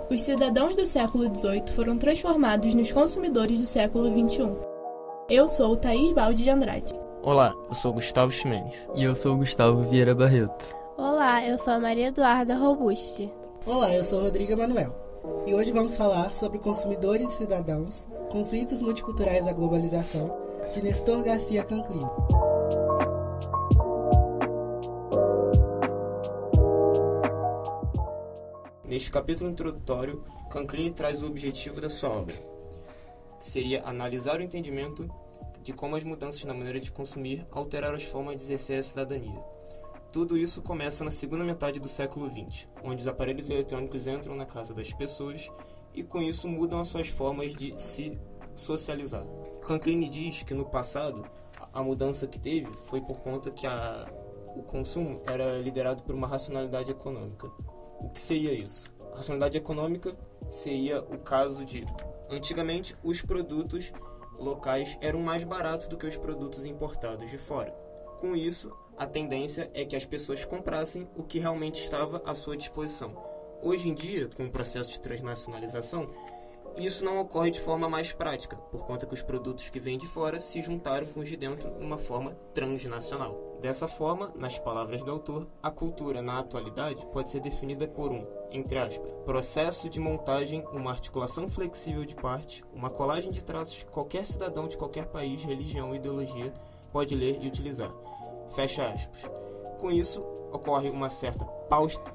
Os cidadãos do século XVIII foram transformados nos consumidores do século XXI. Eu sou Thaís Baldi de Andrade. Olá, eu sou Gustavo Ximenes. E eu sou Gustavo Vieira Barreto. Olá, eu sou a Maria Eduarda Robusti. Olá, eu sou Rodrigo Emanuel. E hoje vamos falar sobre consumidores e cidadãos, conflitos multiculturais da globalização, de Nestor Garcia Canclini. Neste capítulo introdutório, Canclini traz o objetivo da sua obra, que seria analisar o entendimento de como as mudanças na maneira de consumir alteraram as formas de exercer a cidadania. Tudo isso começa na segunda metade do século XX, onde os aparelhos eletrônicos entram na casa das pessoas e com isso mudam as suas formas de se socializar. Canclini diz que no passado a mudança que teve foi por conta que o consumo era liderado por uma racionalidade econômica. O que seria isso? A racionalidade econômica seria o caso de, antigamente, os produtos locais eram mais baratos do que os produtos importados de fora. Com isso, a tendência é que as pessoas comprassem o que realmente estava à sua disposição. Hoje em dia, com o processo de transnacionalização, isso não ocorre de forma mais prática, por conta que os produtos que vêm de fora se juntaram com os de dentro de uma forma transnacional. Dessa forma, nas palavras do autor, a cultura na atualidade pode ser definida por um, entre aspas, processo de montagem, uma articulação flexível de partes, uma colagem de traços que qualquer cidadão de qualquer país, religião ou ideologia pode ler e utilizar. Fecha aspas. Com isso, ocorre uma certa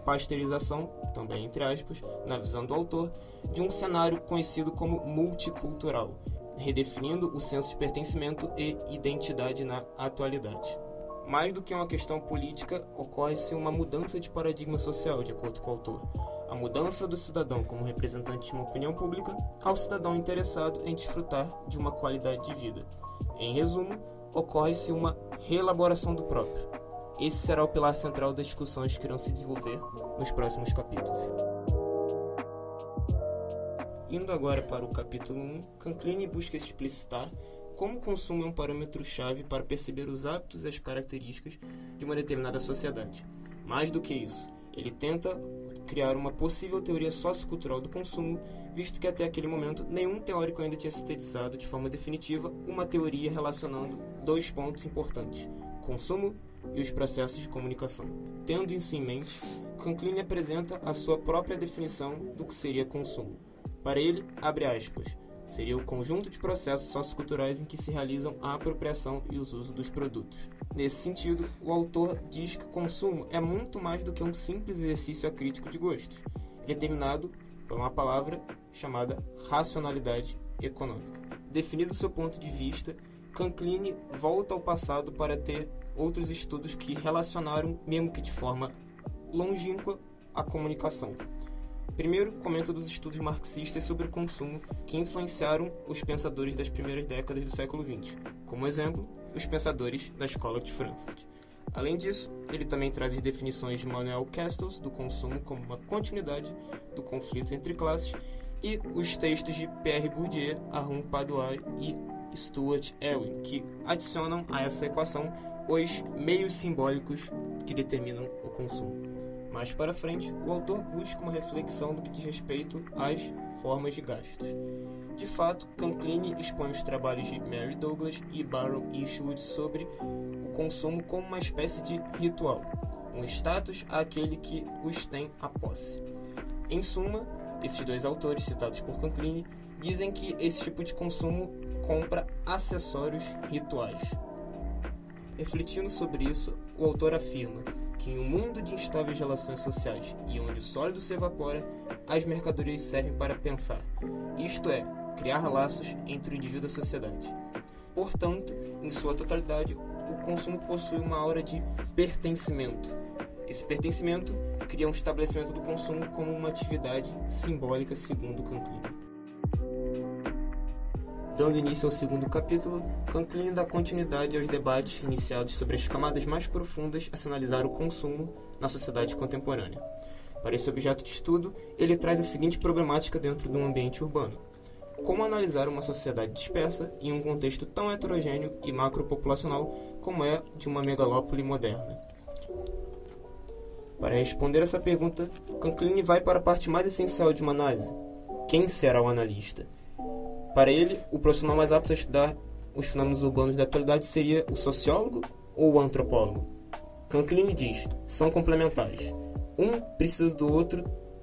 pasteurização, também entre aspas, na visão do autor, de um cenário conhecido como multicultural, redefinindo o senso de pertencimento e identidade na atualidade. Mais do que uma questão política, ocorre-se uma mudança de paradigma social, de acordo com o autor. A mudança do cidadão como representante de uma opinião pública ao cidadão interessado em desfrutar de uma qualidade de vida. Em resumo, ocorre-se uma reelaboração do próprio. Esse será o pilar central das discussões que irão se desenvolver nos próximos capítulos. Indo agora para o capítulo 1, Canclini busca explicitar como o consumo é um parâmetro-chave para perceber os hábitos e as características de uma determinada sociedade. Mais do que isso, ele tenta criar uma possível teoria sociocultural do consumo, visto que até aquele momento nenhum teórico ainda tinha sintetizado de forma definitiva uma teoria relacionando dois pontos importantes: consumo e os processos de comunicação. Tendo isso em mente, Canclini apresenta a sua própria definição do que seria consumo. Para ele, abre aspas, seria o conjunto de processos socioculturais em que se realizam a apropriação e o uso dos produtos. Nesse sentido, o autor diz que o consumo é muito mais do que um simples exercício acrítico de gostos. Ele é determinado por uma palavra chamada racionalidade econômica. Definido seu ponto de vista, Canclini volta ao passado para ter outros estudos que relacionaram, mesmo que de forma longínqua, a comunicação. Primeiro, comenta dos estudos marxistas sobre o consumo que influenciaram os pensadores das primeiras décadas do século XX, como exemplo, os pensadores da Escola de Frankfurt. Além disso, ele também traz as definições de Manuel Castells do consumo como uma continuidade do conflito entre classes e os textos de Pierre Bourdieu, Arun Padois e Stuart Ewing, que adicionam a essa equação os meios simbólicos que determinam o consumo. Mais para frente, o autor busca uma reflexão do que diz respeito às formas de gastos. De fato, Canclini expõe os trabalhos de Mary Douglas e Baron Eastwood sobre o consumo como uma espécie de ritual, um status àquele que os tem a posse. Em suma, esses dois autores citados por Canclini dizem que esse tipo de consumo compra acessórios rituais. Refletindo sobre isso, o autor afirma que em um mundo de instáveis relações sociais e onde o sólido se evapora, as mercadorias servem para pensar, isto é, criar laços entre o indivíduo e a sociedade. Portanto, em sua totalidade, o consumo possui uma aura de pertencimento. Esse pertencimento cria um estabelecimento do consumo como uma atividade simbólica, segundo Canclini. Dando início ao segundo capítulo, Canclini dá continuidade aos debates iniciados sobre as camadas mais profundas a se analisar o consumo na sociedade contemporânea. Para esse objeto de estudo, ele traz a seguinte problemática dentro de um ambiente urbano: como analisar uma sociedade dispersa em um contexto tão heterogêneo e macropopulacional como é de uma megalópole moderna. Para responder essa pergunta, Canclini vai para a parte mais essencial de uma análise: quem será o analista? Para ele, o profissional mais apto a estudar os fenômenos urbanos da atualidade seria o sociólogo ou o antropólogo? Canclini diz: são complementares. Um precisa do outro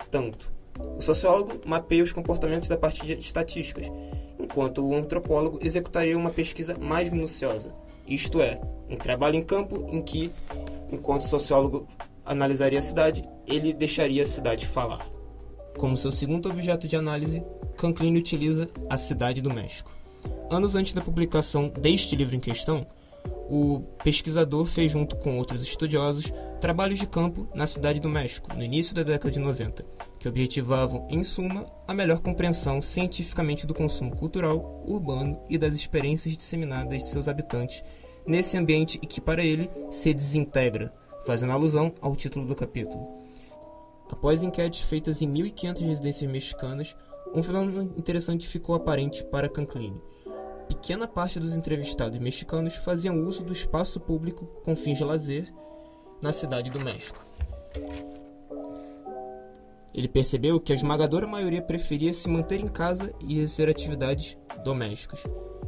tanto. O sociólogo mapeia os comportamentos da partir de estatísticas, enquanto o antropólogo executaria uma pesquisa mais minuciosa, isto é, um trabalho em campo em que, enquanto o sociólogo analisaria a cidade, ele deixaria a cidade falar. Como seu segundo objeto de análise, Canclini utiliza a cidade do México. Anos antes da publicação deste livro em questão, o pesquisador fez, junto com outros estudiosos, trabalhos de campo na cidade do México, no início da década de 90, que objetivavam, em suma, a melhor compreensão cientificamente do consumo cultural, urbano e das experiências disseminadas de seus habitantes nesse ambiente e que, para ele, se desintegra, fazendo alusão ao título do capítulo. Após enquetes feitas em 1.500 residências mexicanas, um fenômeno interessante ficou aparente para Canclini. Pequena parte dos entrevistados mexicanos faziam uso do espaço público com fins de lazer na cidade do México. Ele percebeu que a esmagadora maioria preferia se manter em casa e exercer atividades domésticas.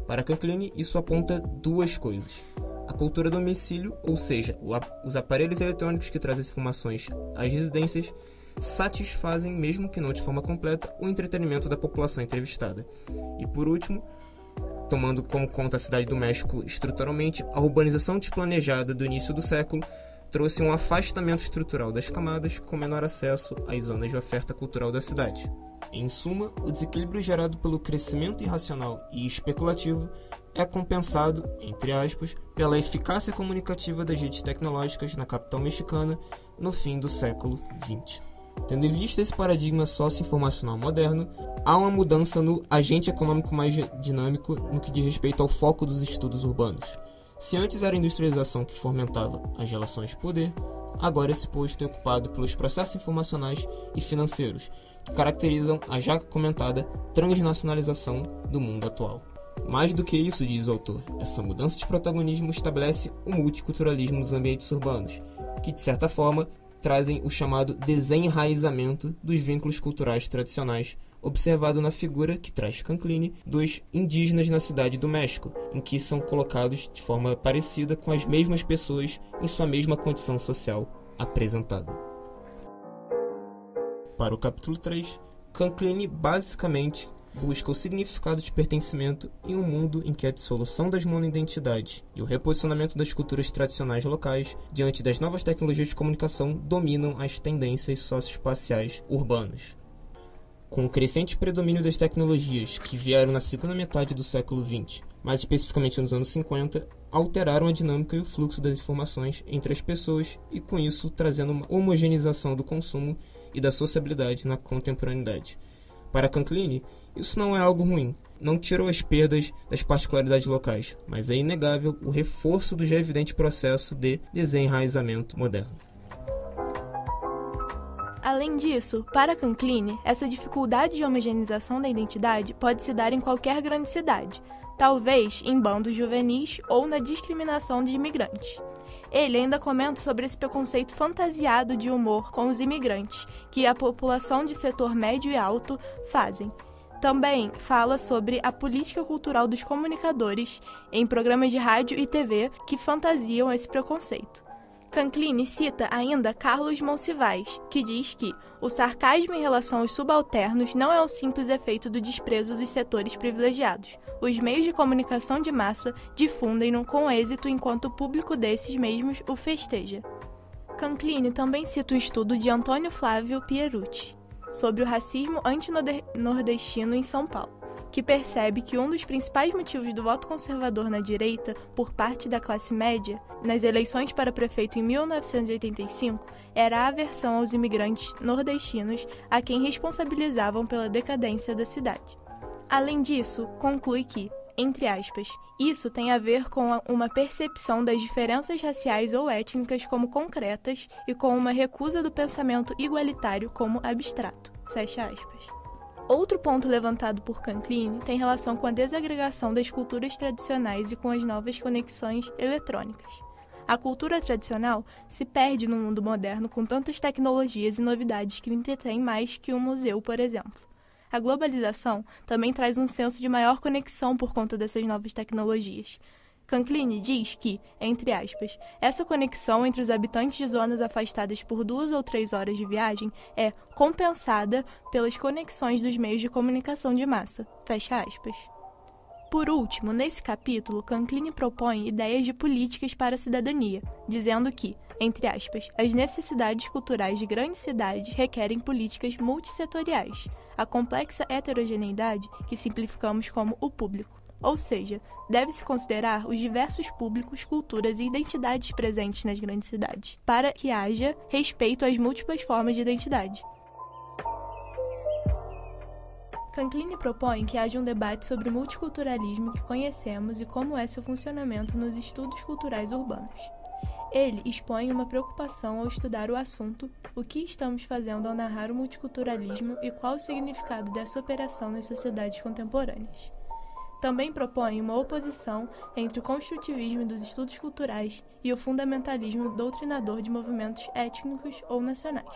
Para Canclini, isso aponta duas coisas: a cultura do domicílio, ou seja, os aparelhos eletrônicos que trazem informações às residências, satisfazem, mesmo que não de forma completa, o entretenimento da população entrevistada. E por último, tomando como conta a cidade do México estruturalmente, a urbanização desplanejada do início do século trouxe um afastamento estrutural das camadas com menor acesso às zonas de oferta cultural da cidade. Em suma, o desequilíbrio gerado pelo crescimento irracional e especulativo é compensado, entre aspas, pela eficácia comunicativa das redes tecnológicas na capital mexicana no fim do século XX. Tendo em vista esse paradigma socio-informacional moderno, há uma mudança no agente econômico mais dinâmico no que diz respeito ao foco dos estudos urbanos. Se antes era a industrialização que fomentava as relações de poder, agora esse posto é ocupado pelos processos informacionais e financeiros, que caracterizam a já comentada transnacionalização do mundo atual. Mais do que isso, diz o autor, essa mudança de protagonismo estabelece o multiculturalismo nos ambientes urbanos, que, de certa forma, trazem o chamado desenraizamento dos vínculos culturais tradicionais, observado na figura que traz Canclini dos indígenas na cidade do México, em que são colocados de forma parecida com as mesmas pessoas em sua mesma condição social apresentada. Para o capítulo 3, Canclini basicamente busca o significado de pertencimento em um mundo em que a dissolução das monoidentidades e o reposicionamento das culturas tradicionais locais diante das novas tecnologias de comunicação dominam as tendências socioespaciais urbanas. Com o crescente predomínio das tecnologias que vieram na segunda metade do século XX, mais especificamente nos anos 50, alteraram a dinâmica e o fluxo das informações entre as pessoas e, com isso, trazendo uma homogeneização do consumo e da sociabilidade na contemporaneidade. Para Canclini, isso não é algo ruim, não tirou as perdas das particularidades locais, mas é inegável o reforço do já evidente processo de desenraizamento moderno. Além disso, para Canclini, essa dificuldade de homogeneização da identidade pode se dar em qualquer grande cidade, talvez em bandos juvenis ou na discriminação de imigrantes. Ele ainda comenta sobre esse preconceito fantasiado de humor com os imigrantes, que a população de setor médio e alto fazem. Também fala sobre a política cultural dos comunicadores em programas de rádio e TV que fantasiam esse preconceito. Canclini cita ainda Carlos Monsiváis, que diz que o sarcasmo em relação aos subalternos não é o simples efeito do desprezo dos setores privilegiados. Os meios de comunicação de massa difundem-no com êxito enquanto o público desses mesmos o festeja. Canclini também cita o estudo de Antônio Flávio Pierucci sobre o racismo antinordestino em São Paulo, que percebe que um dos principais motivos do voto conservador na direita por parte da classe média nas eleições para prefeito em 1985 era a aversão aos imigrantes nordestinos a quem responsabilizavam pela decadência da cidade. Além disso, conclui que, entre aspas, isso tem a ver com uma percepção das diferenças raciais ou étnicas como concretas e com uma recusa do pensamento igualitário como abstrato. Fecha aspas. Outro ponto levantado por Canclini tem relação com a desagregação das culturas tradicionais e com as novas conexões eletrônicas. A cultura tradicional se perde no mundo moderno com tantas tecnologias e novidades que entretêm mais que um museu, por exemplo. A globalização também traz um senso de maior conexão por conta dessas novas tecnologias. Canclini diz que, entre aspas, essa conexão entre os habitantes de zonas afastadas por 2 ou 3 horas de viagem é compensada pelas conexões dos meios de comunicação de massa. Fecha aspas. Por último, nesse capítulo, Canclini propõe ideias de políticas para a cidadania, dizendo que, entre aspas, as necessidades culturais de grandes cidades requerem políticas multissetoriais, a complexa heterogeneidade que simplificamos como o público. Ou seja, deve-se considerar os diversos públicos, culturas e identidades presentes nas grandes cidades, para que haja respeito às múltiplas formas de identidade. Canclini propõe que haja um debate sobre o multiculturalismo que conhecemos e como é seu funcionamento nos estudos culturais urbanos. Ele expõe uma preocupação ao estudar o assunto, o que estamos fazendo ao narrar o multiculturalismo e qual o significado dessa operação nas sociedades contemporâneas. Também propõe uma oposição entre o construtivismo dos estudos culturais e o fundamentalismo doutrinador de movimentos étnicos ou nacionais.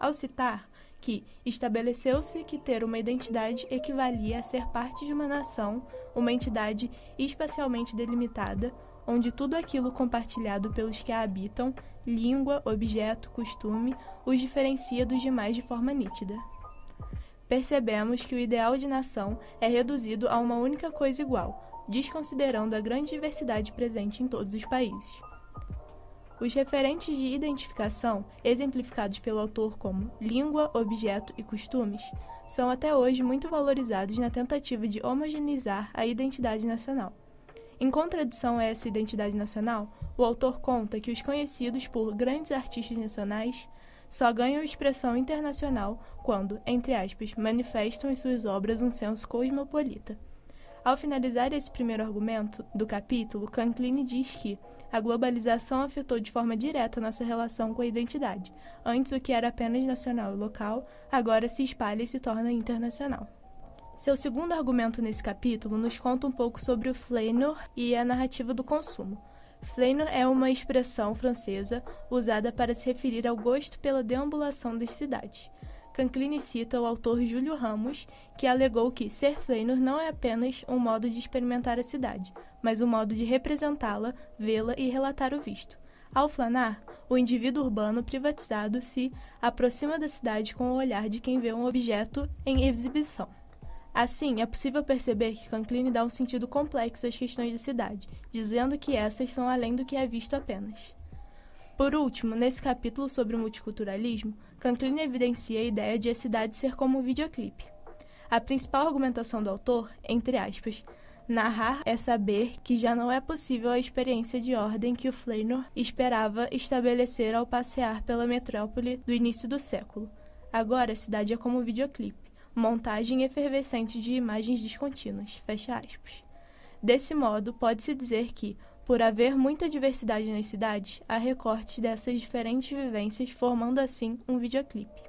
Ao citar que estabeleceu-se que ter uma identidade equivalia a ser parte de uma nação, uma entidade espacialmente delimitada, onde tudo aquilo compartilhado pelos que a habitam, língua, objeto, costume, os diferencia dos demais de forma nítida. Percebemos que o ideal de nação é reduzido a uma única coisa igual, desconsiderando a grande diversidade presente em todos os países. Os referentes de identificação, exemplificados pelo autor como língua, objeto e costumes, são até hoje muito valorizados na tentativa de homogeneizar a identidade nacional. Em contradição a essa identidade nacional, o autor conta que os conhecidos por grandes artistas nacionais só ganham expressão internacional quando, entre aspas, manifestam em suas obras um senso cosmopolita. Ao finalizar esse primeiro argumento do capítulo, Canclini diz que a globalização afetou de forma direta nossa relação com a identidade. Antes, o que era apenas nacional e local, agora se espalha e se torna internacional. Seu segundo argumento nesse capítulo nos conta um pouco sobre o flaneur e a narrativa do consumo. Flaneur é uma expressão francesa usada para se referir ao gosto pela deambulação das cidades. Canclini cita o autor Júlio Ramos, que alegou que ser flaneur não é apenas um modo de experimentar a cidade, mas um modo de representá-la, vê-la e relatar o visto. Ao flanar, o indivíduo urbano privatizado se aproxima da cidade com o olhar de quem vê um objeto em exibição. Assim, é possível perceber que Canclini dá um sentido complexo às questões da cidade, dizendo que essas são além do que é visto apenas. Por último, nesse capítulo sobre o multiculturalismo, Canclini evidencia a ideia de a cidade ser como um videoclipe. A principal argumentação do autor, entre aspas, narrar é saber que já não é possível a experiência de ordem que o flaneur esperava estabelecer ao passear pela metrópole do início do século. Agora a cidade é como um videoclipe, montagem efervescente de imagens descontínuas, fecha aspas. Desse modo, pode-se dizer que, por haver muita diversidade nas cidades, há recortes dessas diferentes vivências, formando assim um videoclipe.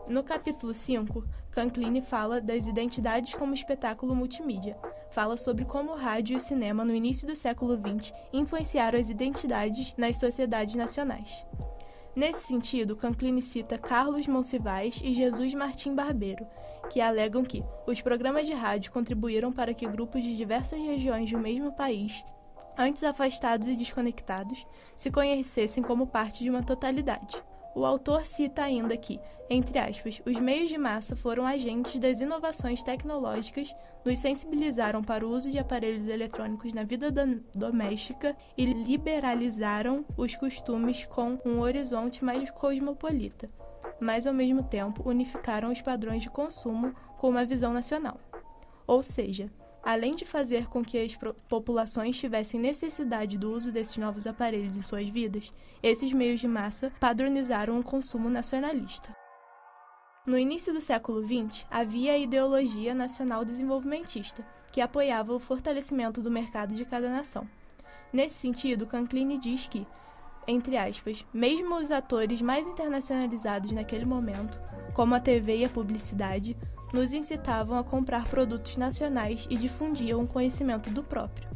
No capítulo 5, Canclini fala das identidades como espetáculo multimídia. Fala sobre como o rádio e o cinema no início do século XX influenciaram as identidades nas sociedades nacionais. Nesse sentido, Canclini cita Carlos Monsivais e Jesus Martim Barbeiro, que alegam que os programas de rádio contribuíram para que grupos de diversas regiões do mesmo país, antes afastados e desconectados, se conhecessem como parte de uma totalidade. O autor cita ainda que, entre aspas, os meios de massa foram agentes das inovações tecnológicas, nos sensibilizaram para o uso de aparelhos eletrônicos na vida doméstica e liberalizaram os costumes com um horizonte mais cosmopolita, mas ao mesmo tempo unificaram os padrões de consumo com uma visão nacional. Ou seja, além de fazer com que as populações tivessem necessidade do uso desses novos aparelhos em suas vidas, esses meios de massa padronizaram um consumo nacionalista. No início do século XX, havia a ideologia nacional desenvolvimentista, que apoiava o fortalecimento do mercado de cada nação. Nesse sentido, Canclini diz que, entre aspas, mesmo os atores mais internacionalizados naquele momento, como a TV e a publicidade, nos incitavam a comprar produtos nacionais e difundiam o conhecimento do próprio.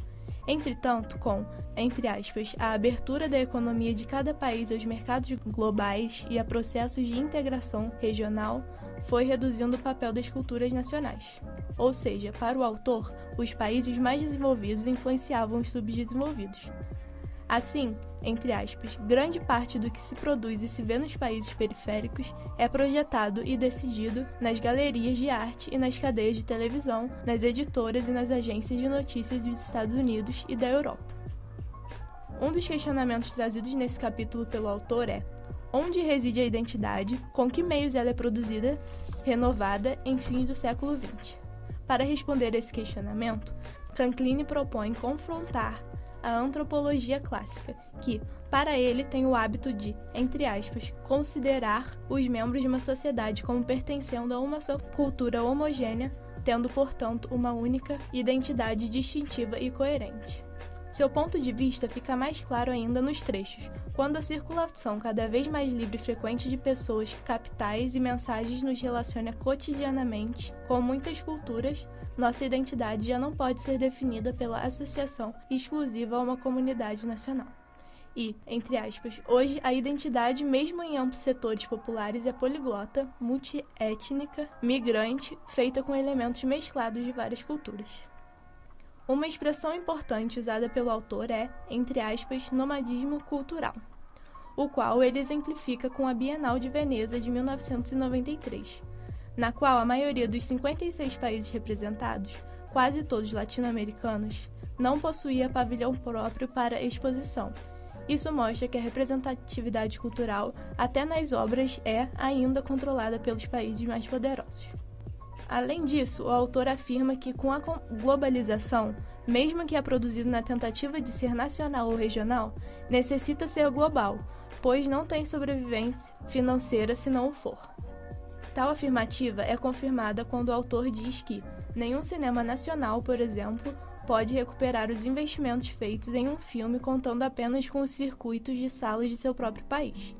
Entretanto, com, entre aspas, a abertura da economia de cada país aos mercados globais e a processos de integração regional, foi reduzindo o papel das culturas nacionais. Ou seja, para o autor, os países mais desenvolvidos influenciavam os subdesenvolvidos. Assim, entre aspas, grande parte do que se produz e se vê nos países periféricos é projetado e decidido nas galerias de arte e nas cadeias de televisão, nas editoras e nas agências de notícias dos Estados Unidos e da Europa. Um dos questionamentos trazidos nesse capítulo pelo autor é: onde reside a identidade, com que meios ela é produzida, renovada em fins do século XX? Para responder esse questionamento, Canclini propõe confrontar a antropologia clássica, que, para ele, tem o hábito de, entre aspas, considerar os membros de uma sociedade como pertencendo a uma só cultura homogênea, tendo, portanto, uma única identidade distintiva e coerente. Seu ponto de vista fica mais claro ainda nos trechos, quando a circulação cada vez mais livre e frequente de pessoas, capitais e mensagens nos relaciona cotidianamente com muitas culturas. Nossa identidade já não pode ser definida pela associação exclusiva a uma comunidade nacional. E, entre aspas, hoje a identidade, mesmo em amplos setores populares, é poliglota, multiétnica, migrante, feita com elementos mesclados de várias culturas. Uma expressão importante usada pelo autor é, entre aspas, nomadismo cultural, o qual ele exemplifica com a Bienal de Veneza de 1993. Na qual a maioria dos 56 países representados, quase todos latino-americanos, não possuía pavilhão próprio para exposição. Isso mostra que a representatividade cultural, até nas obras, é ainda controlada pelos países mais poderosos. Além disso, o autor afirma que com a globalização, mesmo que é produzido na tentativa de ser nacional ou regional, necessita ser global, pois não tem sobrevivência financeira se não o for. Tal afirmativa é confirmada quando o autor diz que nenhum cinema nacional, por exemplo, pode recuperar os investimentos feitos em um filme contando apenas com os circuitos de salas de seu próprio país.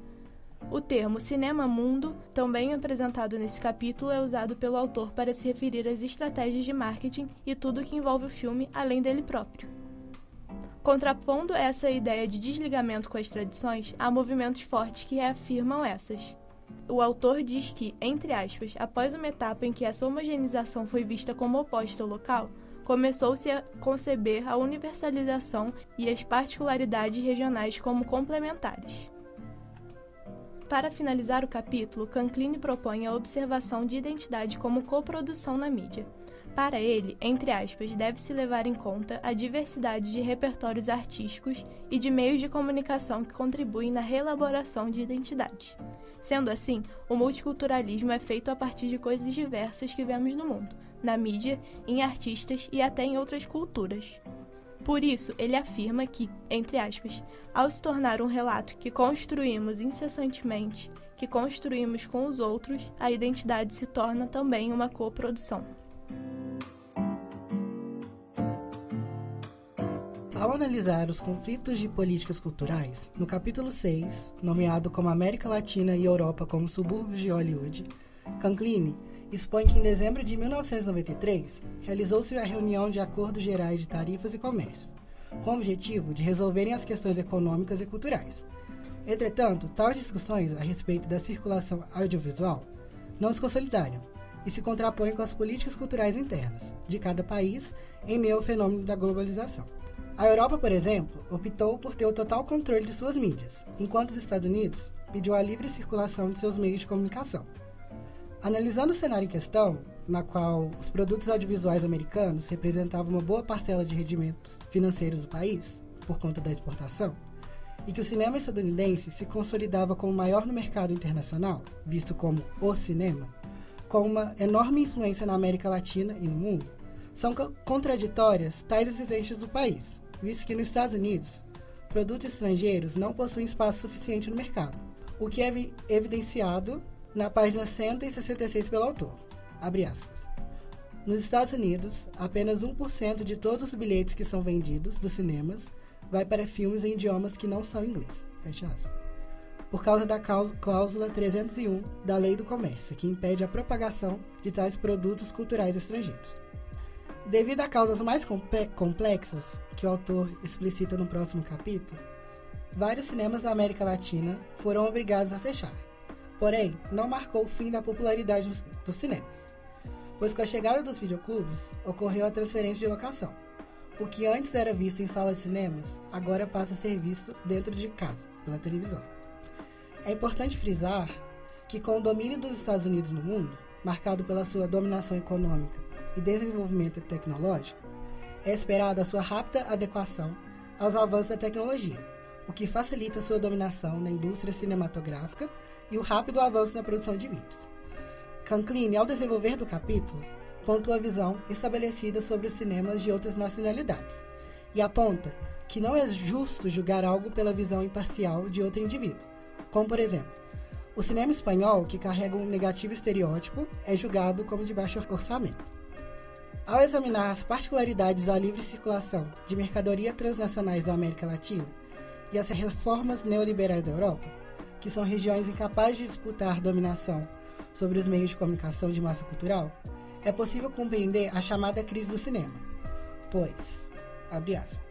O termo cinema-mundo, também apresentado nesse capítulo, é usado pelo autor para se referir às estratégias de marketing e tudo que envolve o filme além dele próprio. Contrapondo essa ideia de desligamento com as tradições, há movimentos fortes que reafirmam essas. O autor diz que, entre aspas, após uma etapa em que essa homogeneização foi vista como oposta ao local, começou-se a conceber a universalização e as particularidades regionais como complementares. Para finalizar o capítulo, Canclini propõe a observação de identidade como coprodução na mídia. Para ele, entre aspas, deve-se levar em conta a diversidade de repertórios artísticos e de meios de comunicação que contribuem na reelaboração de identidade. Sendo assim, o multiculturalismo é feito a partir de coisas diversas que vemos no mundo, na mídia, em artistas e até em outras culturas. Por isso, ele afirma que, entre aspas, ao se tornar um relato que construímos incessantemente, que construímos com os outros, a identidade se torna também uma coprodução. Ao analisar os conflitos de políticas culturais, no capítulo 6, nomeado como América Latina e Europa como subúrbios de Hollywood, Canclini expõe que em dezembro de 1993 realizou-se a reunião de Acordos Gerais de Tarifas e Comércio, com o objetivo de resolverem as questões econômicas e culturais. Entretanto, tais discussões a respeito da circulação audiovisual não se consolidaram e se contrapõem com as políticas culturais internas de cada país em meio ao fenômeno da globalização. A Europa, por exemplo, optou por ter o total controle de suas mídias, enquanto os Estados Unidos pediu a livre circulação de seus meios de comunicação. Analisando o cenário em questão, na qual os produtos audiovisuais americanos representavam uma boa parcela de rendimentos financeiros do país, por conta da exportação, e que o cinema estadunidense se consolidava como maior no mercado internacional, visto como o cinema, com uma enorme influência na América Latina e no mundo, são contraditórias tais exigências do país, visto que nos Estados Unidos, produtos estrangeiros não possuem espaço suficiente no mercado, o que é evidenciado na página 166 pelo autor. Abre aspas. Nos Estados Unidos, apenas 1% de todos os bilhetes que são vendidos dos cinemas vai para filmes em idiomas que não são inglês. Fecha aspas. por causa da cláusula 301 da Lei do Comércio, que impede a propagação de tais produtos culturais estrangeiros. Devido a causas mais complexas, que o autor explicita no próximo capítulo, vários cinemas da América Latina foram obrigados a fechar. Porém, não marcou o fim da popularidade dos cinemas, pois com a chegada dos videoclubes, ocorreu a transferência de locação. O que antes era visto em salas de cinemas, agora passa a ser visto dentro de casa, pela televisão. É importante frisar que com o domínio dos Estados Unidos no mundo, marcado pela sua dominação econômica e desenvolvimento tecnológico, é esperada a sua rápida adequação aos avanços da tecnologia, o que facilita sua dominação na indústria cinematográfica e o rápido avanço na produção de vídeos. Canclini, ao desenvolver do capítulo, pontua a visão estabelecida sobre os cinemas de outras nacionalidades e aponta que não é justo julgar algo pela visão imparcial de outro indivíduo, como, por exemplo, o cinema espanhol, que carrega um negativo estereótipo, é julgado como de baixo orçamento. Ao examinar as particularidades da livre circulação de mercadoria transnacionais da América Latina e as reformas neoliberais da Europa, que são regiões incapazes de disputar dominação sobre os meios de comunicação de massa cultural, é possível compreender a chamada crise do cinema, pois, abre aspas,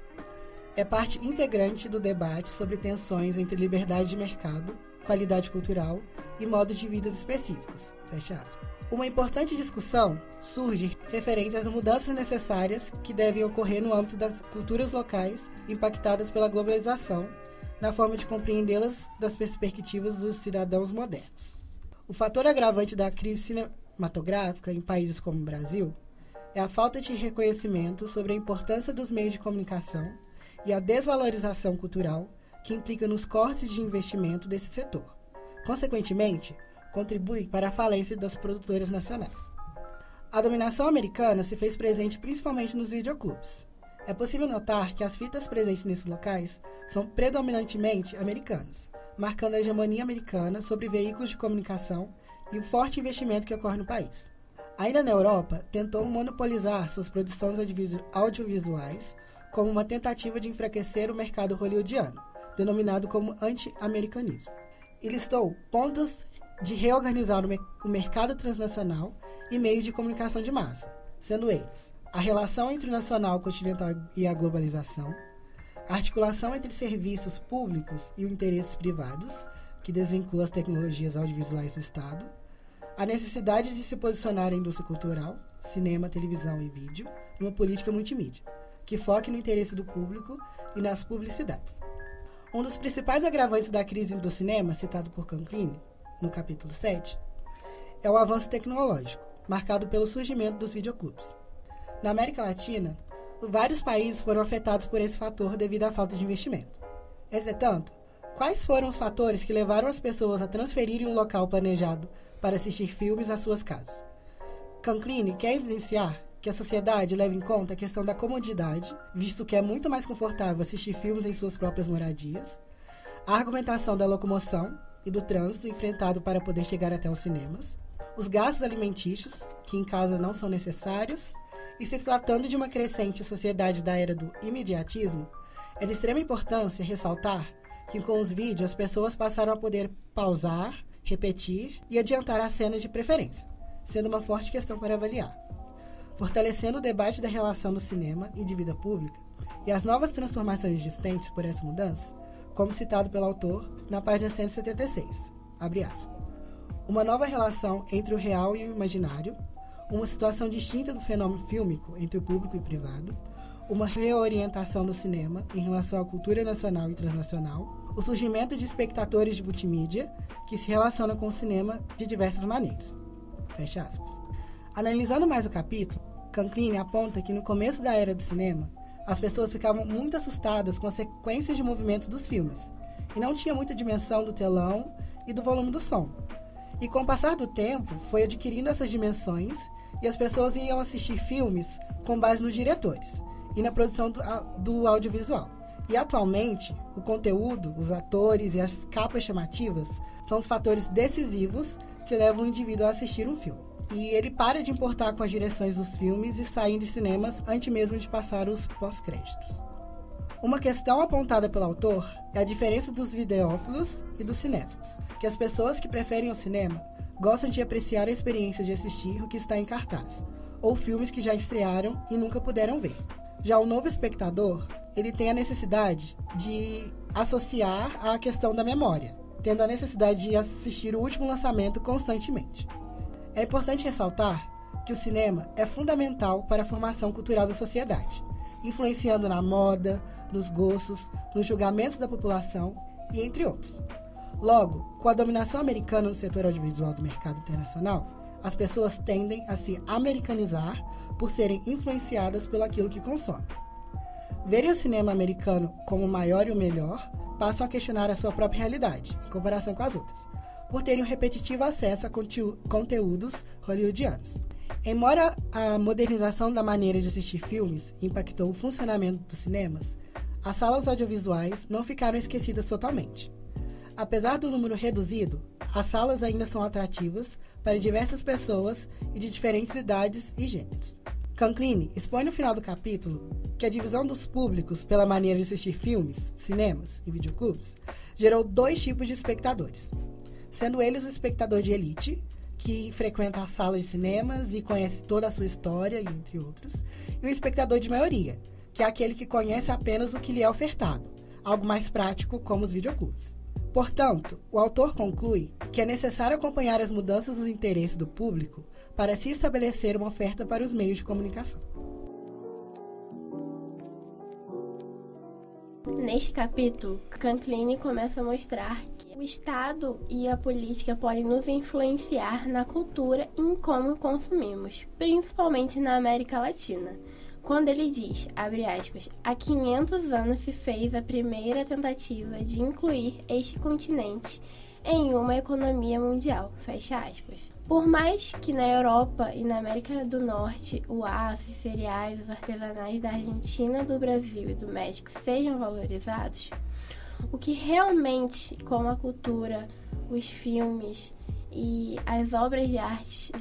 é parte integrante do debate sobre tensões entre liberdade de mercado, qualidade cultural e modos de vida específicos, fecha aspas. Uma importante discussão surge referente às mudanças necessárias que devem ocorrer no âmbito das culturas locais impactadas pela globalização, na forma de compreendê-las das perspectivas dos cidadãos modernos. O fator agravante da crise cinematográfica em países como o Brasil é a falta de reconhecimento sobre a importância dos meios de comunicação e a desvalorização cultural que implica nos cortes de investimento desse setor. Consequentemente, contribui para a falência das produtoras nacionais. A dominação americana se fez presente principalmente nos videoclubes. É possível notar que as fitas presentes nesses locais são predominantemente americanas, marcando a hegemonia americana sobre veículos de comunicação e o forte investimento que ocorre no país. Ainda na Europa, tentou monopolizar suas produções audiovisuais como uma tentativa de enfraquecer o mercado hollywoodiano, denominado como anti-americanismo. E listou pontos de reorganizar o mercado transnacional e meios de comunicação de massa, sendo eles a relação entre o nacional, continental e a globalização, a articulação entre serviços públicos e os interesses privados, que desvincula as tecnologias audiovisuais do Estado, a necessidade de se posicionar a indústria cultural, cinema, televisão e vídeo, numa política multimídia, que foque no interesse do público e nas publicidades. Um dos principais agravantes da crise do cinema, citado por Canclini, no capítulo 7, é o avanço tecnológico, marcado pelo surgimento dos videoclubes. Na América Latina, vários países foram afetados por esse fator devido à falta de investimento. Entretanto, quais foram os fatores que levaram as pessoas a transferirem um local planejado para assistir filmes às suas casas? Canclini quer evidenciar que a sociedade leva em conta a questão da comodidade, visto que é muito mais confortável assistir filmes em suas próprias moradias, a argumentação da locomoção e do trânsito enfrentado para poder chegar até os cinemas, os gastos alimentícios, que em casa não são necessários, e se tratando de uma crescente sociedade da era do imediatismo, é de extrema importância ressaltar que com os vídeos as pessoas passaram a poder pausar, repetir e adiantar as cenas de preferência, sendo uma forte questão para avaliar, fortalecendo o debate da relação do cinema e de vida pública e as novas transformações existentes por essa mudança, como citado pelo autor na página 176, abre aspas. Uma nova relação entre o real e o imaginário, uma situação distinta do fenômeno fílmico entre o público e o privado, uma reorientação do cinema em relação à cultura nacional e transnacional, o surgimento de espectadores de multimídia que se relacionam com o cinema de diversas maneiras. Fecha aspas. Analisando mais o capítulo, Canclini aponta que no começo da era do cinema, as pessoas ficavam muito assustadas com as sequências de movimentos dos filmes e não tinha muita dimensão do telão e do volume do som. E com o passar do tempo, foi adquirindo essas dimensões e as pessoas iam assistir filmes com base nos diretores e na produção do audiovisual. E atualmente, o conteúdo, os atores e as capas chamativas são os fatores decisivos que levam o indivíduo a assistir um filme. E ele para de importar com as direções dos filmes e sair de cinemas antes mesmo de passar os pós-créditos. Uma questão apontada pelo autor é a diferença dos videófilos e dos cinéfilos, que as pessoas que preferem o cinema gostam de apreciar a experiência de assistir o que está em cartaz, ou filmes que já estrearam e nunca puderam ver. Já o novo espectador, ele tem a necessidade de associar à questão da memória, tendo a necessidade de assistir o último lançamento constantemente. É importante ressaltar que o cinema é fundamental para a formação cultural da sociedade, influenciando na moda, nos gostos, nos julgamentos da população e entre outros. Logo, com a dominação americana no setor audiovisual do mercado internacional, as pessoas tendem a se americanizar por serem influenciadas pelo aquilo que consomem. Verem o cinema americano como o maior e o melhor, passam a questionar a sua própria realidade, em comparação com as outras, por terem um repetitivo acesso a conteúdos hollywoodianos. Embora a modernização da maneira de assistir filmes impactou o funcionamento dos cinemas, as salas audiovisuais não ficaram esquecidas totalmente. Apesar do número reduzido, as salas ainda são atrativas para diversas pessoas e de diferentes idades e gêneros. Canclini expõe no final do capítulo que a divisão dos públicos pela maneira de assistir filmes, cinemas e videoclubes gerou 2 tipos de espectadores, sendo eles o espectador de elite, que frequenta as salas de cinemas e conhece toda a sua história, entre outros, e o espectador de maioria, que é aquele que conhece apenas o que lhe é ofertado, algo mais prático como os videoclubes. Portanto, o autor conclui que é necessário acompanhar as mudanças dos interesses do público para se estabelecer uma oferta para os meios de comunicação. Neste capítulo, Canclini começa a mostrar que o Estado e a política podem nos influenciar na cultura e em como consumimos, principalmente na América Latina. Quando ele diz, abre aspas, há 500 anos se fez a primeira tentativa de incluir este continente em uma economia mundial, fecha aspas. Por mais que na Europa e na América do Norte o aço e cereais, os artesanais da Argentina, do Brasil e do México sejam valorizados, o que realmente, como a cultura, os filmes e as obras de arte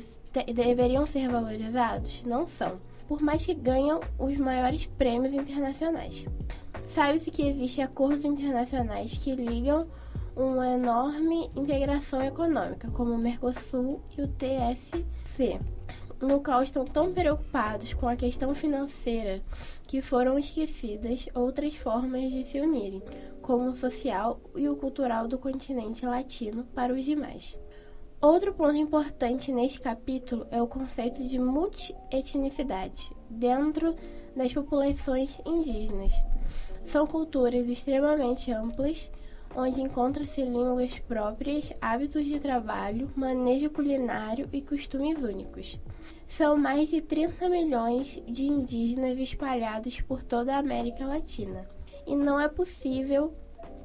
deveriam ser valorizados, não são, por mais que ganham os maiores prêmios internacionais. Sabe-se que existem acordos internacionais que ligam uma enorme integração econômica, como o Mercosul e o TSC, no qual estão tão preocupados com a questão financeira que foram esquecidas outras formas de se unirem, como o social e o cultural do continente latino para os demais. Outro ponto importante neste capítulo é o conceito de multietnicidade dentro das populações indígenas. São culturas extremamente amplas, onde encontram-se línguas próprias, hábitos de trabalho, manejo culinário e costumes únicos. São mais de 30 milhões de indígenas espalhados por toda a América Latina. E não é possível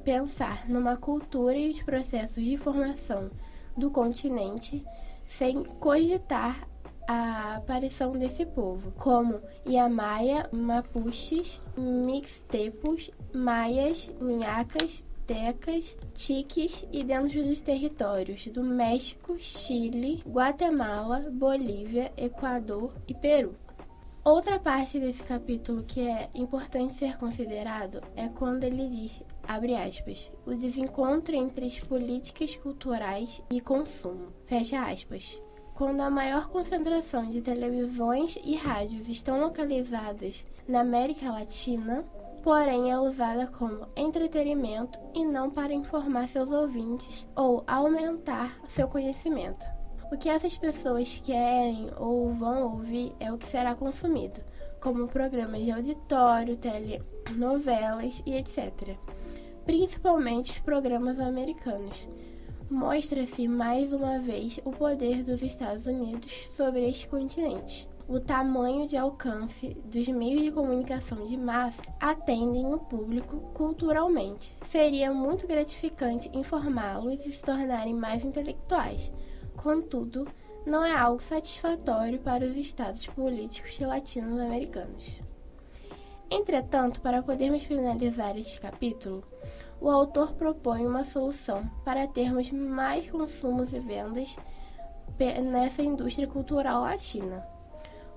pensar numa cultura e os processos de formação do continente sem cogitar a aparição desse povo, como Yamaya, Mapuches, Mixtepos, Maias, Minhacas, Tecas, Tiques e dentro dos territórios do México, Chile, Guatemala, Bolívia, Equador e Peru. Outra parte desse capítulo que é importante ser considerado é quando ele diz, abre aspas, o desencontro entre as políticas culturais e consumo, fecha aspas. Quando a maior concentração de televisões e rádios estão localizadas na América Latina, porém é usada como entretenimento e não para informar seus ouvintes ou aumentar seu conhecimento. O que essas pessoas querem ou vão ouvir é o que será consumido, como programas de auditório, telenovelas e etc. Principalmente os programas americanos. Mostra-se mais uma vez o poder dos Estados Unidos sobre este continente. O tamanho de alcance dos meios de comunicação de massa atendem o público culturalmente. Seria muito gratificante informá-los e se tornarem mais intelectuais. Contudo, não é algo satisfatório para os estados políticos latino-americanos. Entretanto, para podermos finalizar este capítulo, o autor propõe uma solução para termos mais consumos e vendas nessa indústria cultural latina.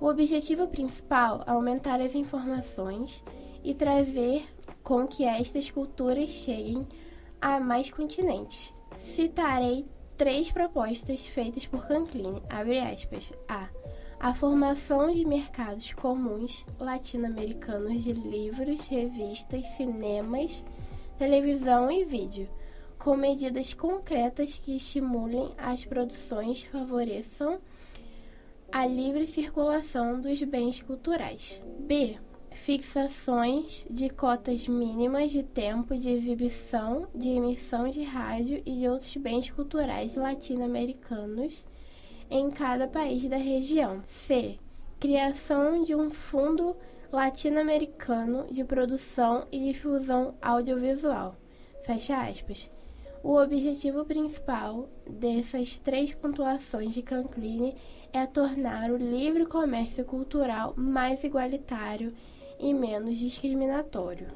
O objetivo principal é aumentar as informações e trazer com que estas culturas cheguem a mais continentes. Citarei 3 propostas feitas por Canclini, abre aspas, a formação de mercados comuns latino-americanos de livros, revistas, cinemas, televisão e vídeo, com medidas concretas que estimulem as produções e favoreçam a livre circulação dos bens culturais. B. Fixações de cotas mínimas de tempo de exibição, de emissão de rádio e de outros bens culturais latino-americanos em cada país da região. C. Criação de um fundo latino-americano de produção e difusão audiovisual. Fecha aspas. O objetivo principal dessas 3 pontuações de Canclini é tornar o livre comércio cultural mais igualitário e menos discriminatório.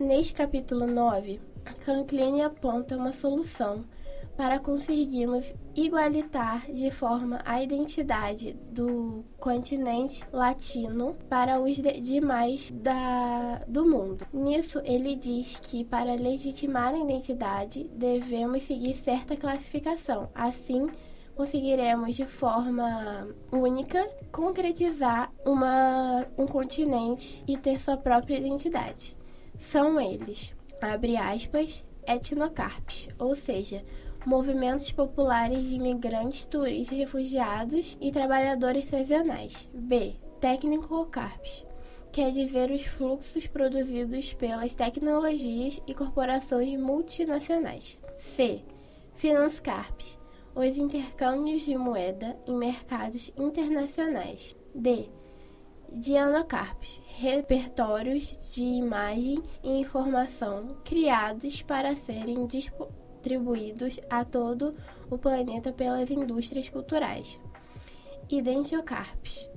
Neste capítulo 9, Canclini aponta uma solução para conseguirmos igualitar de forma a identidade do continente latino para os demais do mundo. Nisso, ele diz que para legitimar a identidade devemos seguir certa classificação. Assim, conseguiremos de forma única concretizar um continente e ter sua própria identidade. São eles, abre aspas, etnocarpes, ou seja, movimentos populares de imigrantes, turistas, refugiados e trabalhadores sazonais. B. Tecnocarpes, quer dizer os fluxos produzidos pelas tecnologias e corporações multinacionais. C. Financarpes, os intercâmbios de moeda em mercados internacionais. D. Dianocarpes, repertórios de imagem e informação criados para serem distribuídos a todo o planeta pelas indústrias culturais. Identiocarpes,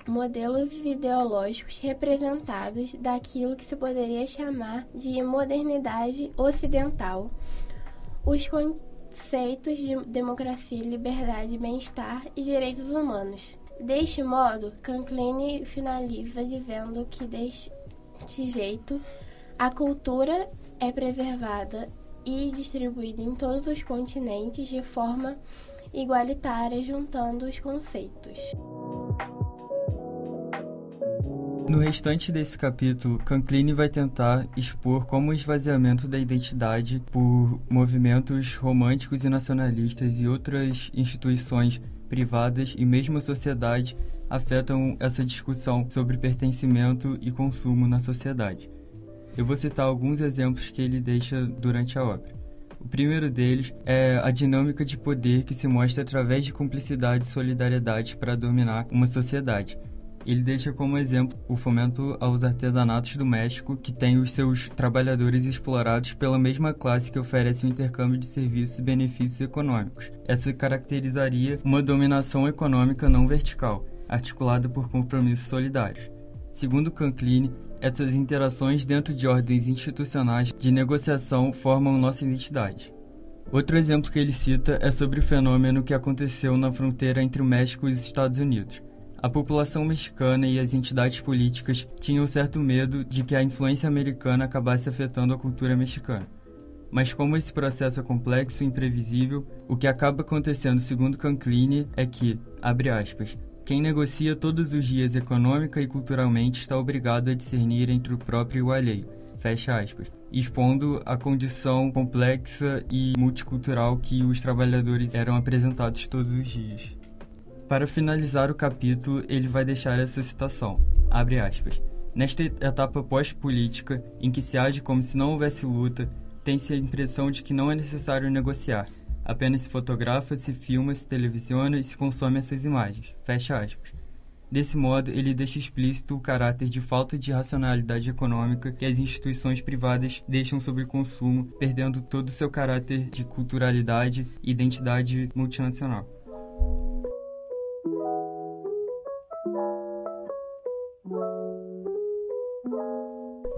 modelos ideológicos representados daquilo que se poderia chamar de modernidade ocidental. Os conceitos de democracia, liberdade, bem-estar e direitos humanos. Deste modo, Canclini finaliza dizendo que deste jeito a cultura é preservada e distribuída em todos os continentes de forma igualitária, juntando os conceitos. No restante desse capítulo, Canclini vai tentar expor como o esvaziamento da identidade por movimentos românticos e nacionalistas e outras instituições privadas e mesmo a sociedade afetam essa discussão sobre pertencimento e consumo na sociedade. Eu vou citar alguns exemplos que ele deixa durante a obra. O primeiro deles é a dinâmica de poder que se mostra através de cumplicidade e solidariedade para dominar uma sociedade. Ele deixa como exemplo o fomento aos artesanatos do México, que tem os seus trabalhadores explorados pela mesma classe que oferece um intercâmbio de serviços e benefícios econômicos. Essa caracterizaria uma dominação econômica não vertical, articulada por compromissos solidários. Segundo Canclini, essas interações dentro de ordens institucionais de negociação formam nossa identidade. Outro exemplo que ele cita é sobre o fenômeno que aconteceu na fronteira entre o México e os Estados Unidos. A população mexicana e as entidades políticas tinham certo medo de que a influência americana acabasse afetando a cultura mexicana. Mas como esse processo é complexo e imprevisível, o que acaba acontecendo, segundo Canclini, é que, abre aspas, quem negocia todos os dias econômica e culturalmente está obrigado a discernir entre o próprio e o alheio, fecha aspas, expondo a condição complexa e multicultural que os trabalhadores eram apresentados todos os dias. Para finalizar o capítulo, ele vai deixar essa citação, abre aspas, nesta etapa pós-política, em que se age como se não houvesse luta, tem-se a impressão de que não é necessário negociar, apenas se fotografa, se filma, se televisiona e se consome essas imagens, fecha aspas. Desse modo, ele deixa explícito o caráter de falta de racionalidade econômica que as instituições privadas deixam sobre o consumo, perdendo todo o seu caráter de culturalidade e identidade multinacional.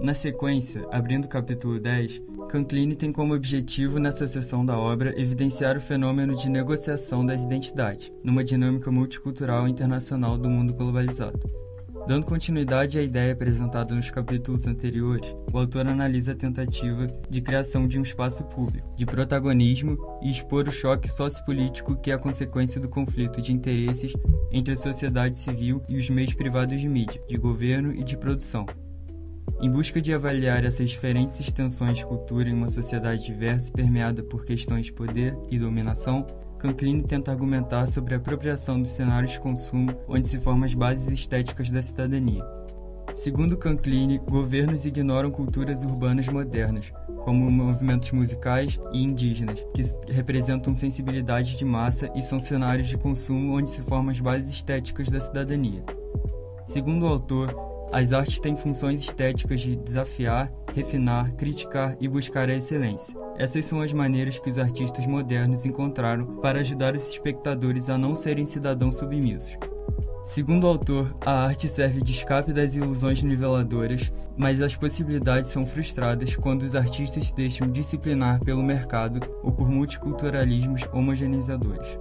Na sequência, abrindo o capítulo 10, Canclini tem como objetivo nessa seção da obra evidenciar o fenômeno de negociação das identidades, numa dinâmica multicultural e internacional do mundo globalizado. Dando continuidade à ideia apresentada nos capítulos anteriores, o autor analisa a tentativa de criação de um espaço público, de protagonismo e expor o choque sociopolítico que é a consequência do conflito de interesses entre a sociedade civil e os meios privados de mídia, de governo e de produção. Em busca de avaliar essas diferentes extensões de cultura em uma sociedade diversa e permeada por questões de poder e dominação, Canclini tenta argumentar sobre a apropriação dos cenários de consumo onde se formam as bases estéticas da cidadania. Segundo Canclini, governos ignoram culturas urbanas modernas, como movimentos musicais e indígenas, que representam sensibilidade de massa e são cenários de consumo onde se formam as bases estéticas da cidadania. Segundo o autor, as artes têm funções estéticas de desafiar, refinar, criticar e buscar a excelência. Essas são as maneiras que os artistas modernos encontraram para ajudar os espectadores a não serem cidadãos submissos. Segundo o autor, a arte serve de escape das ilusões niveladoras, mas as possibilidades são frustradas quando os artistas se deixam disciplinar pelo mercado ou por multiculturalismos homogeneizadores.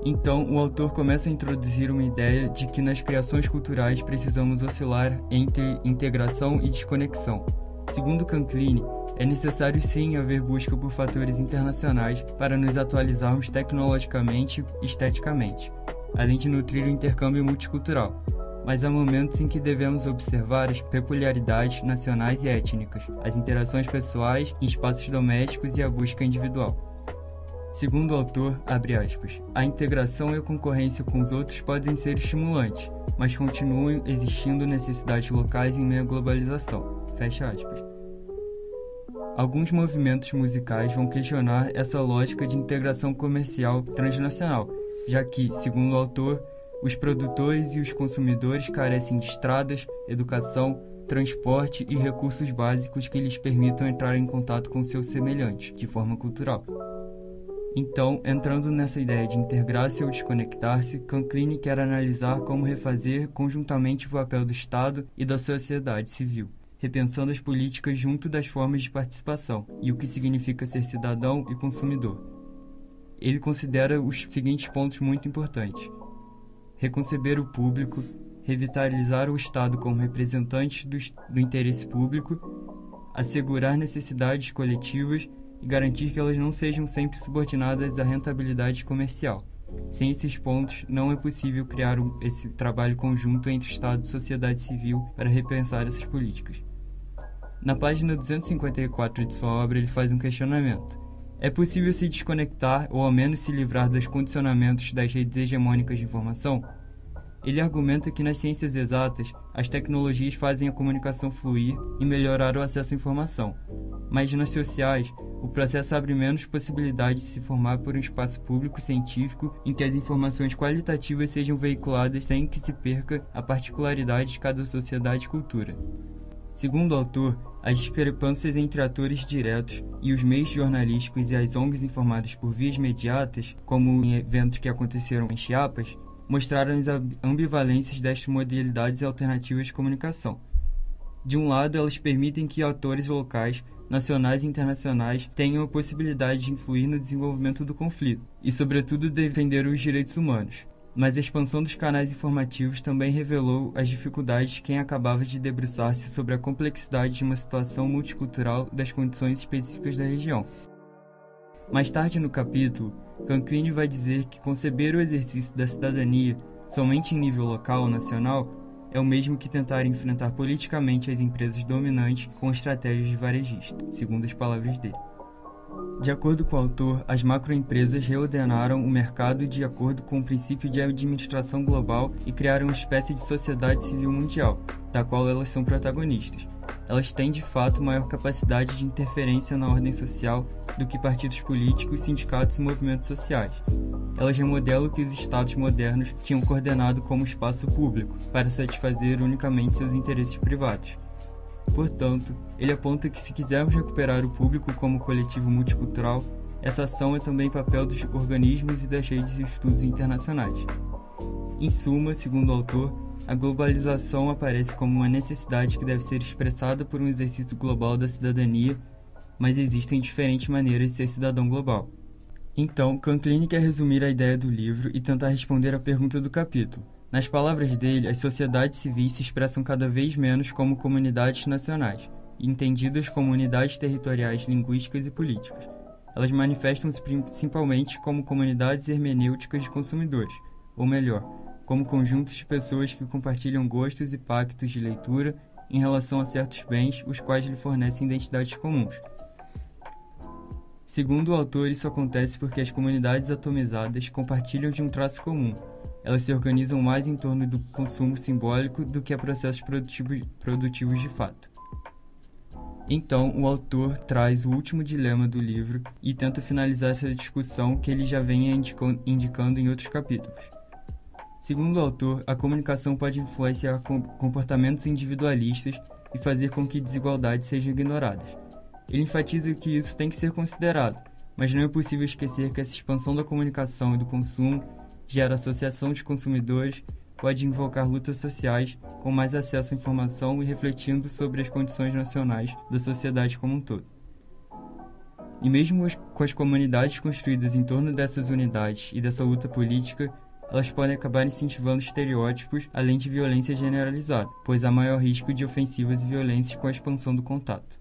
Então, o autor começa a introduzir uma ideia de que nas criações culturais precisamos oscilar entre integração e desconexão. Segundo Canclini, é necessário sim haver busca por fatores internacionais para nos atualizarmos tecnologicamente e esteticamente, além de nutrir o intercâmbio multicultural. Mas há momentos em que devemos observar as peculiaridades nacionais e étnicas, as interações pessoais em espaços domésticos e a busca individual. Segundo o autor, abre aspas, a integração e a concorrência com os outros podem ser estimulantes, mas continuam existindo necessidades locais em meio à globalização. Fecha aspas. Alguns movimentos musicais vão questionar essa lógica de integração comercial transnacional, já que, segundo o autor, os produtores e os consumidores carecem de estradas, educação, transporte e recursos básicos que lhes permitam entrar em contato com seus semelhantes, de forma cultural. Então, entrando nessa ideia de integrar-se ou desconectar-se, Canclini quer analisar como refazer conjuntamente o papel do Estado e da sociedade civil, repensando as políticas junto das formas de participação e o que significa ser cidadão e consumidor. Ele considera os seguintes pontos muito importantes: reconceber o público, revitalizar o Estado como representante do interesse público, assegurar necessidades coletivas e garantir que elas não sejam sempre subordinadas à rentabilidade comercial. Sem esses pontos, não é possível criar esse trabalho conjunto entre Estado e sociedade civil para repensar essas políticas. Na página 254 de sua obra, ele faz um questionamento. É possível se desconectar ou ao menos se livrar dos condicionamentos das redes hegemônicas de informação? Ele argumenta que nas ciências exatas, as tecnologias fazem a comunicação fluir e melhorar o acesso à informação. Mas nas sociais, o processo abre menos possibilidade de se formar por um espaço público científico em que as informações qualitativas sejam veiculadas sem que se perca a particularidade de cada sociedade e cultura. Segundo o autor, as discrepâncias entre atores diretos e os meios jornalísticos e as ONGs informadas por vias imediatas, como em eventos que aconteceram em Chiapas, mostraram as ambivalências destas modalidades alternativas de comunicação. De um lado, elas permitem que atores locais, nacionais e internacionais tenham a possibilidade de influir no desenvolvimento do conflito e, sobretudo, defender os direitos humanos. Mas a expansão dos canais informativos também revelou as dificuldades de quem acabava de debruçar-se sobre a complexidade de uma situação multicultural das condições específicas da região. Mais tarde no capítulo, Canclini vai dizer que conceber o exercício da cidadania somente em nível local ou nacional é o mesmo que tentar enfrentar politicamente as empresas dominantes com estratégias de varejista, segundo as palavras dele. De acordo com o autor, as macroempresas reordenaram o mercado de acordo com o princípio de administração global e criaram uma espécie de sociedade civil mundial, da qual elas são protagonistas. Elas têm, de fato, maior capacidade de interferência na ordem social do que partidos políticos, sindicatos e movimentos sociais. Elas remodelam o que os estados modernos tinham coordenado como espaço público, para satisfazer unicamente seus interesses privados. Portanto, ele aponta que se quisermos recuperar o público como coletivo multicultural, essa ação é também papel dos organismos e das redes de estudos internacionais. Em suma, segundo o autor, a globalização aparece como uma necessidade que deve ser expressada por um exercício global da cidadania, mas existem diferentes maneiras de ser cidadão global. Então, Canclini quer resumir a ideia do livro e tentar responder à pergunta do capítulo. Nas palavras dele, as sociedades civis se expressam cada vez menos como comunidades nacionais, entendidas como unidades territoriais, linguísticas e políticas. Elas manifestam-se principalmente como comunidades hermenêuticas de consumidores, ou melhor, como conjuntos de pessoas que compartilham gostos e pactos de leitura em relação a certos bens, os quais lhe fornecem identidades comuns. Segundo o autor, isso acontece porque as comunidades atomizadas compartilham de um traço comum. Elas se organizam mais em torno do consumo simbólico do que a processos produtivos de fato. Então, o autor traz o último dilema do livro e tenta finalizar essa discussão que ele já vem indicando em outros capítulos. Segundo o autor, a comunicação pode influenciar comportamentos individualistas e fazer com que desigualdades sejam ignoradas. Ele enfatiza que isso tem que ser considerado, mas não é possível esquecer que essa expansão da comunicação e do consumo gera associação de consumidores, pode invocar lutas sociais com mais acesso à informação e refletindo sobre as condições nacionais da sociedade como um todo. E mesmo com as comunidades construídas em torno dessas unidades e dessa luta política, elas podem acabar incentivando estereótipos além de violência generalizada, pois há maior risco de ofensivas e violências com a expansão do contato.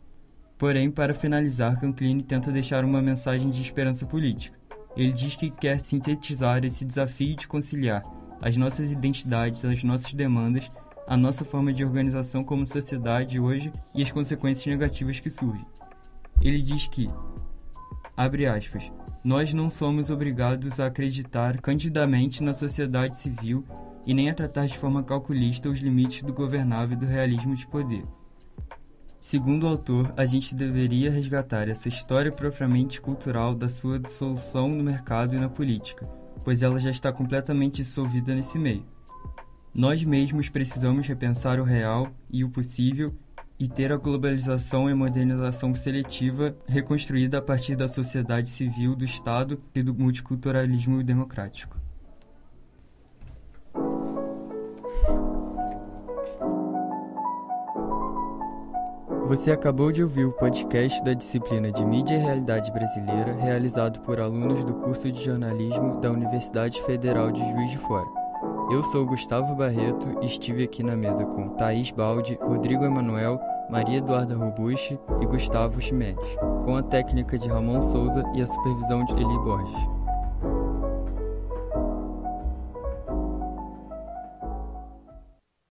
Porém, para finalizar, Canclini tenta deixar uma mensagem de esperança política. Ele diz que quer sintetizar esse desafio de conciliar as nossas identidades, as nossas demandas, a nossa forma de organização como sociedade hoje e as consequências negativas que surgem. Ele diz que, abre aspas, nós não somos obrigados a acreditar candidamente na sociedade civil e nem a tratar de forma calculista os limites do governável e do realismo de poder. Segundo o autor, a gente deveria resgatar essa história propriamente cultural da sua dissolução no mercado e na política, pois ela já está completamente dissolvida nesse meio. Nós mesmos precisamos repensar o real e o possível e ter a globalização e a modernização seletiva reconstruída a partir da sociedade civil, do Estado e do multiculturalismo democrático. Você acabou de ouvir o podcast da disciplina de Mídia e Realidade Brasileira, realizado por alunos do curso de jornalismo da Universidade Federal de Juiz de Fora. Eu sou Gustavo Barreto e estive aqui na mesa com Thaís Baldi, Rodrigo Emanuel, Maria Eduarda Robucci e Gustavo Ximenes, com a técnica de Ramon Souza e a supervisão de Eli Borges.